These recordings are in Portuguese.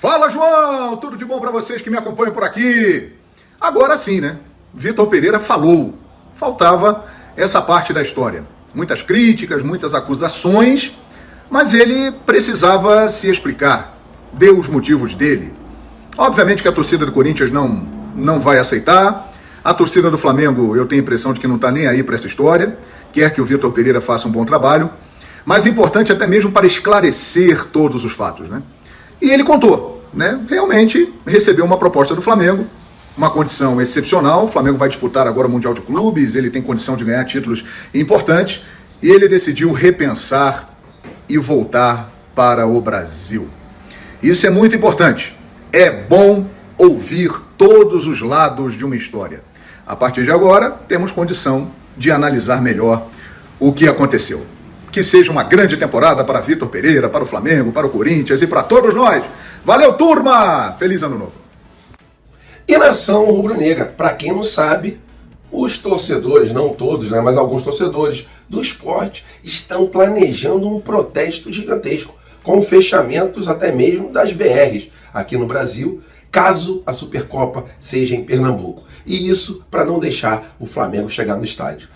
Fala, João! Tudo de bom para vocês que me acompanham por aqui? Agora sim, né? Vitor Pereira falou. Faltava essa parte da história. Muitas críticas, muitas acusações, mas ele precisava se explicar. Deu os motivos dele. Obviamente que a torcida do Corinthians não vai aceitar. A torcida do Flamengo, eu tenho a impressão de que não está nem aí para essa história. Quer que o Vitor Pereira faça um bom trabalho. Mas importante até mesmo para esclarecer todos os fatos, né? E ele contou, né? Realmente recebeu uma proposta do Flamengo, uma condição excepcional. O Flamengo vai disputar agora o Mundial de Clubes, ele tem condição de ganhar títulos importantes, e ele decidiu repensar e voltar para o Brasil. Isso é muito importante. É bom ouvir todos os lados de uma história. A partir de agora, temos condição de analisar melhor o que aconteceu. Que seja uma grande temporada para Vitor Pereira, para o Flamengo, para o Corinthians e para todos nós. Valeu, turma! Feliz Ano Novo! E nação rubro-negra, para quem não sabe, os torcedores, não todos, né, mas alguns torcedores do esporte estão planejando um protesto gigantesco, com fechamentos até mesmo das BRs aqui no Brasil, caso a Supercopa seja em Pernambuco. E isso para não deixar o Flamengo chegar no estádio.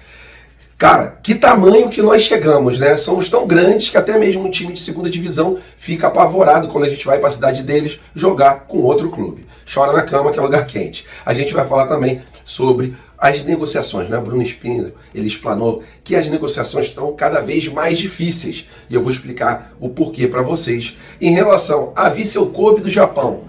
Cara, que tamanho que nós chegamos, né? Somos tão grandes que até mesmo um time de segunda divisão fica apavorado quando a gente vai para a cidade deles jogar com outro clube. Chora na cama, que é lugar quente. A gente vai falar também sobre as negociações, né? Bruno Spindel, ele explanou que as negociações estão cada vez mais difíceis. E eu vou explicar o porquê para vocês. Em relação a Vissel Kobe do Japão,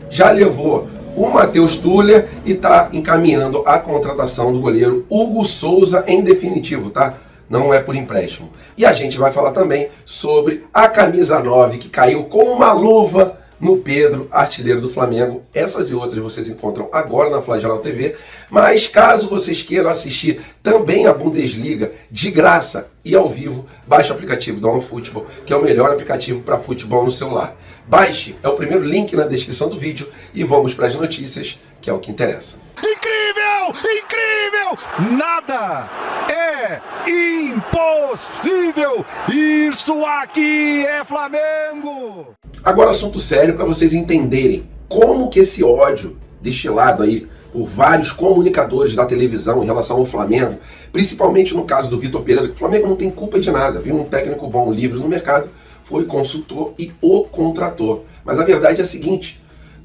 já levou o Matheus Tuller e está encaminhando a contratação do goleiro Hugo Souza em definitivo, tá? Não é por empréstimo. E a gente vai falar também sobre a camisa 9 que caiu com uma luva no Pedro, artilheiro do Flamengo. Essas e outras vocês encontram agora na Flagelo TV. Mas caso vocês queiram assistir também a Bundesliga de graça e ao vivo, baixe o aplicativo do OneFootball, que é o melhor aplicativo para futebol no celular. Baixe, é o primeiro link na descrição do vídeo e vamos para as notícias, que é o que interessa. Incrível! Incrível! Nada é impossível! Isso aqui é Flamengo! Agora assunto sério para vocês entenderem como que esse ódio destilado aí por vários comunicadores da televisão em relação ao Flamengo, principalmente no caso do Vitor Pereira, que o Flamengo não tem culpa de nada, viu um técnico bom livre no mercado, foi consultor e o contratou. Mas a verdade é a seguinte,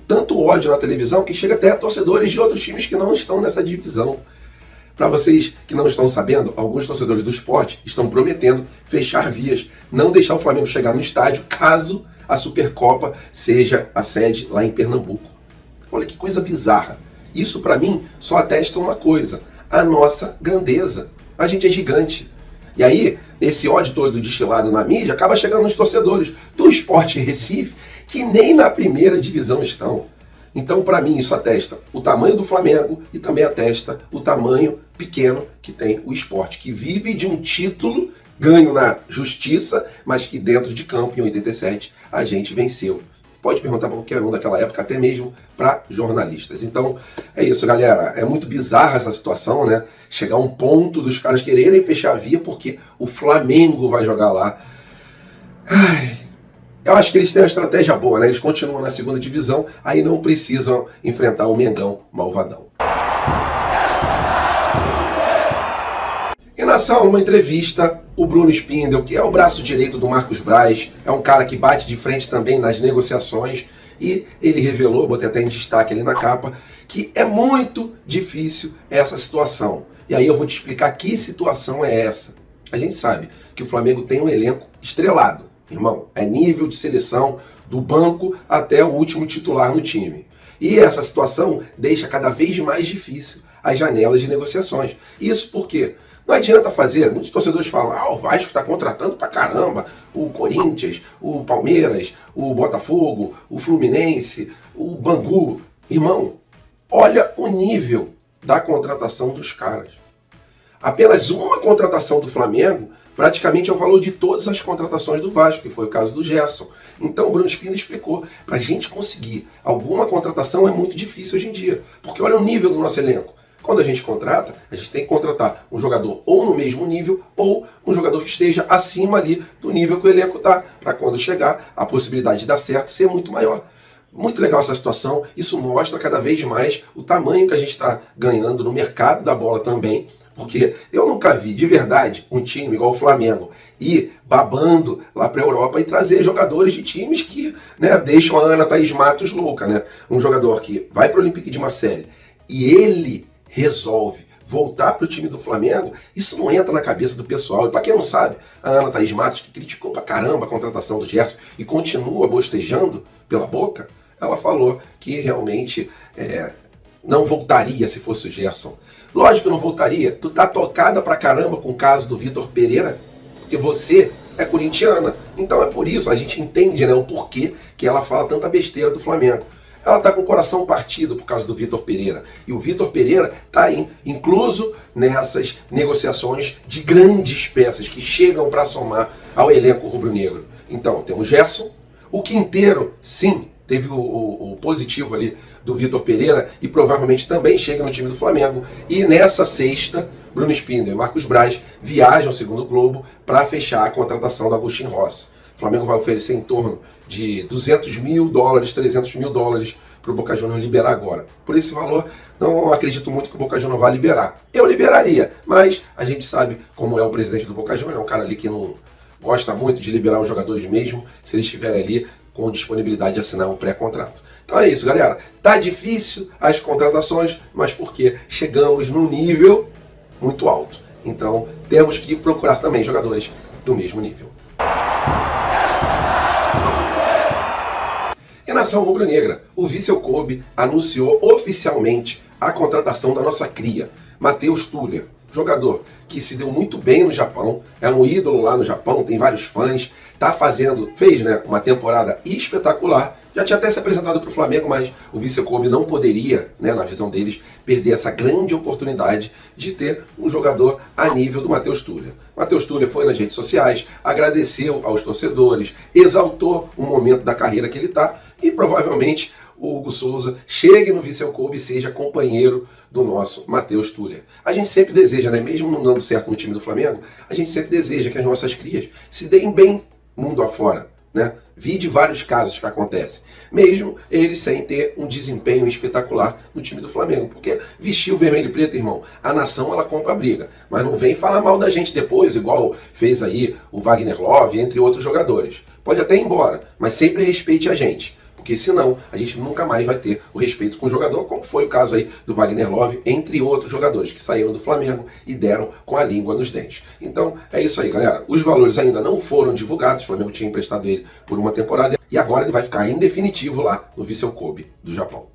tanto ódio na televisão que chega até a torcedores de outros times que não estão nessa divisão. Para vocês que não estão sabendo, alguns torcedores do esporte estão prometendo fechar vias, não deixar o Flamengo chegar no estádio caso a Supercopa seja a sede lá em Pernambuco. Olha que coisa bizarra. Isso para mim só atesta uma coisa, a nossa grandeza. A gente é gigante. E aí, esse ódio todo destilado na mídia acaba chegando nos torcedores do Sport Recife, que nem na primeira divisão estão. Então, para mim, isso atesta o tamanho do Flamengo e também atesta o tamanho pequeno que tem o esporte, que vive de um título ganho na justiça, mas que dentro de campo, em 87, a gente venceu. Pode perguntar para qualquer um daquela época, até mesmo para jornalistas. Então, é isso, galera. É muito bizarra essa situação, né? Chegar a um ponto dos caras quererem fechar a via porque o Flamengo vai jogar lá. Ai, eu acho que eles têm uma estratégia boa, né? Eles continuam na segunda divisão, aí não precisam enfrentar o Mengão malvadão. E nação, numa entrevista, o Bruno Spindel, que é o braço direito do Marcos Braz, é um cara que bate de frente também nas negociações, e ele revelou, botei até em destaque ali na capa, que é muito difícil essa situação. E aí eu vou te explicar que situação é essa. A gente sabe que o Flamengo tem um elenco estrelado, irmão, é nível de seleção do banco até o último titular no time. E essa situação deixa cada vez mais difícil as janelas de negociações. Isso por quê? Não adianta fazer, muitos torcedores falam, o Vasco está contratando pra caramba, o Corinthians, o Palmeiras, o Botafogo, o Fluminense, o Bangu. Irmão, olha o nível da contratação dos caras. Apenas uma contratação do Flamengo praticamente é o valor de todas as contratações do Vasco, que foi o caso do Gerson. Então o Bruno Spindel explicou, para a gente conseguir alguma contratação é muito difícil hoje em dia, porque olha o nível do nosso elenco. Quando a gente contrata, a gente tem que contratar um jogador ou no mesmo nível ou um jogador que esteja acima ali do nível que o elenco está, para quando chegar a possibilidade de dar certo ser muito maior. muito legal essa situação, isso mostra cada vez mais o tamanho que a gente está ganhando no mercado da bola também, porque eu nunca vi, de verdade, um time igual o Flamengo ir babando lá para a Europa e trazer jogadores de times que, né, deixam a Ana Thaís Matos louca, né? Um jogador que vai para o Olympique de Marseille e ele resolve voltar para o time do Flamengo, isso não entra na cabeça do pessoal. E para quem não sabe, a Ana Thaís Matos, que criticou pra caramba a contratação do Gerson e continua bostejando pela boca, ela falou que realmente não voltaria se fosse o Gerson. Lógico que não voltaria. Tu tá tocada pra caramba com o caso do Vitor Pereira, porque você é corintiana. Então é por isso, a gente entende, né, o porquê que ela fala tanta besteira do Flamengo. Ela está com o coração partido por causa do Vitor Pereira. E o Vitor Pereira está incluso nessas negociações de grandes peças que chegam para somar ao elenco rubro-negro. Então, temos Gerson, o Quinteiro, sim, teve o positivo ali do Vitor Pereira e provavelmente também chega no time do Flamengo. E nessa sexta, Bruno Spindel e Marcos Braz viajam, segundo o Globo, para fechar a contratação do Agustin Rossi. O Flamengo vai oferecer em torno de $200 mil, $300 mil para o Boca Juniors liberar agora. Por esse valor, não acredito muito que o Boca Juniors vá liberar. Eu liberaria, mas a gente sabe como é o presidente do Boca Juniors, é um cara ali que não gosta muito de liberar os jogadores mesmo, se eles estiverem ali com disponibilidade de assinar um pré-contrato. Então é isso, galera. Tá difícil as contratações, mas porque chegamos num nível muito alto. Então temos que procurar também jogadores do mesmo nível. E nação rubro-negra, o Vissel Kobe anunciou oficialmente a contratação da nossa cria, Matheus Tuller, jogador que se deu muito bem no Japão, é um ídolo lá no Japão, tem vários fãs, fez, né, uma temporada espetacular, já tinha até se apresentado para o Flamengo, mas o Vissel Kobe não poderia, né, na visão deles, perder essa grande oportunidade de ter um jogador a nível do Matheus Tuller. Matheus Tuller foi nas redes sociais, agradeceu aos torcedores, exaltou o momento da carreira que ele está e provavelmente o Hugo Souza chegue no Vissel Kobe e seja companheiro do nosso Matheus Tuller. A gente sempre deseja, né, mesmo não dando certo no time do Flamengo, a gente sempre deseja que as nossas crias se deem bem mundo afora, né? Vi de vários casos que acontecem, mesmo eles sem ter um desempenho espetacular no time do Flamengo, porque vestir o vermelho e preto, irmão, a nação ela compra a briga, mas não vem falar mal da gente depois, igual fez aí o Wagner Love, entre outros jogadores. Pode até ir embora, mas sempre respeite a gente, porque senão a gente nunca mais vai ter o respeito com o jogador, como foi o caso aí do Wagner Love, entre outros jogadores que saíram do Flamengo e deram com a língua nos dentes. Então é isso aí, galera. Os valores ainda não foram divulgados, o Flamengo tinha emprestado ele por uma temporada e agora ele vai ficar em definitivo lá no Vissel Kobe do Japão.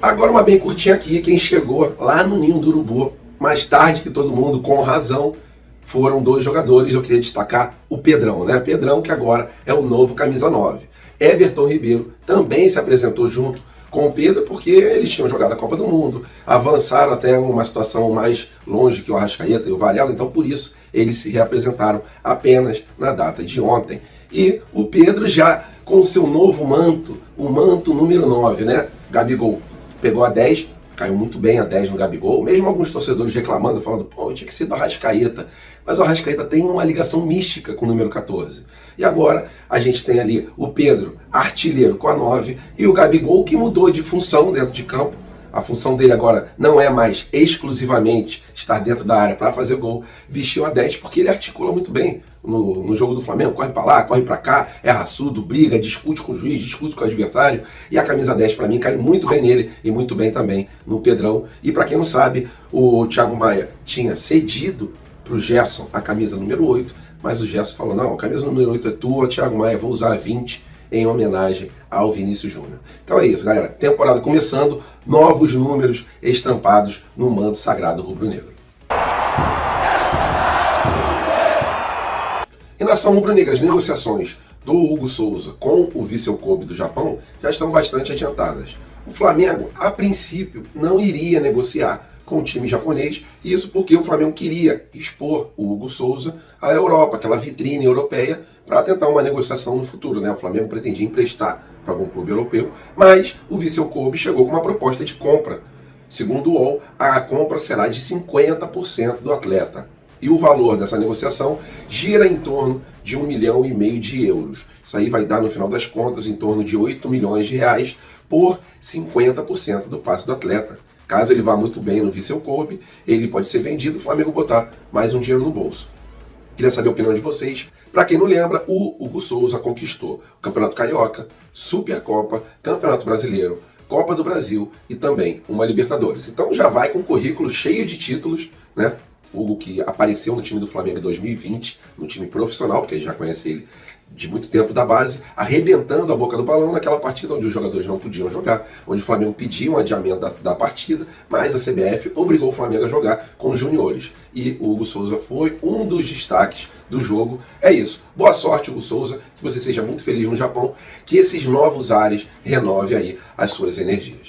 Agora uma bem curtinha aqui, quem chegou lá no Ninho do Urubu, mais tarde que todo mundo, com razão, foram dois jogadores. Eu queria destacar o Pedrão, né? Pedrão, que agora é o novo camisa 9. Everton Ribeiro também se apresentou junto com o Pedro, porque eles tinham jogado a Copa do Mundo, avançaram até uma situação mais longe que o Arrascaeta e o Varela, então por isso eles se reapresentaram apenas na data de ontem. E o Pedro já com o seu novo manto, o manto número 9, né? Gabigol pegou a 10, caiu muito bem a 10 no Gabigol, mesmo alguns torcedores reclamando, falando, pô, tinha que ser do Arrascaeta. Mas o Arrascaeta tem uma ligação mística com o número 14. E agora a gente tem ali o Pedro, artilheiro, com a 9, e o Gabigol, que mudou de função dentro de campo. A função dele agora não é mais exclusivamente estar dentro da área para fazer gol, vestiu a 10 porque ele articula muito bem no jogo do Flamengo, corre para lá, corre para cá, é raçudo, briga, discute com o juiz, discute com o adversário, e a camisa 10 para mim cai muito bem nele e muito bem também no Pedrão. E para quem não sabe, o Thiago Maia tinha cedido para o Gerson a camisa número 8, mas o Gerson falou, não, a camisa número 8 é tua, Thiago Maia, vou usar a 20 em homenagem ao Vinícius Júnior. Então é isso, galera. Temporada começando, novos números estampados no manto sagrado rubro-negro. E nação rubro-negra, as negociações do Hugo Souza com o Vissel Kobe do Japão já estão bastante adiantadas. O Flamengo, a princípio, não iria negociar com o time japonês, e isso porque o Flamengo queria expor o Hugo Souza à Europa, aquela vitrine europeia, para tentar uma negociação no futuro, né? O Flamengo pretendia emprestar para algum clube europeu, mas o Vissel Kobe chegou com uma proposta de compra. Segundo o UOL, a compra será de 50% do atleta. E o valor dessa negociação gira em torno de 1,5 milhão de euros. Isso aí vai dar, no final das contas, em torno de 8 milhões de reais por 50% do passe do atleta. Caso ele vá muito bem no Vissel Kobe, ele pode ser vendido e o Flamengo botar mais um dinheiro no bolso. Queria saber a opinião de vocês. Para quem não lembra, o Hugo Souza conquistou o Campeonato Carioca, Supercopa, Campeonato Brasileiro, Copa do Brasil e também uma Libertadores. Então já vai com um currículo cheio de títulos, né? Hugo que apareceu no time do Flamengo em 2020, no time profissional, porque a gente já conhece ele de muito tempo da base, arrebentando a boca do balão naquela partida onde os jogadores não podiam jogar, onde o Flamengo pediu um adiamento da partida, mas a CBF obrigou o Flamengo a jogar com os juniores. E o Hugo Souza foi um dos destaques do jogo. É isso. Boa sorte, Hugo Souza, que você seja muito feliz no Japão, que esses novos ares renovem aí as suas energias.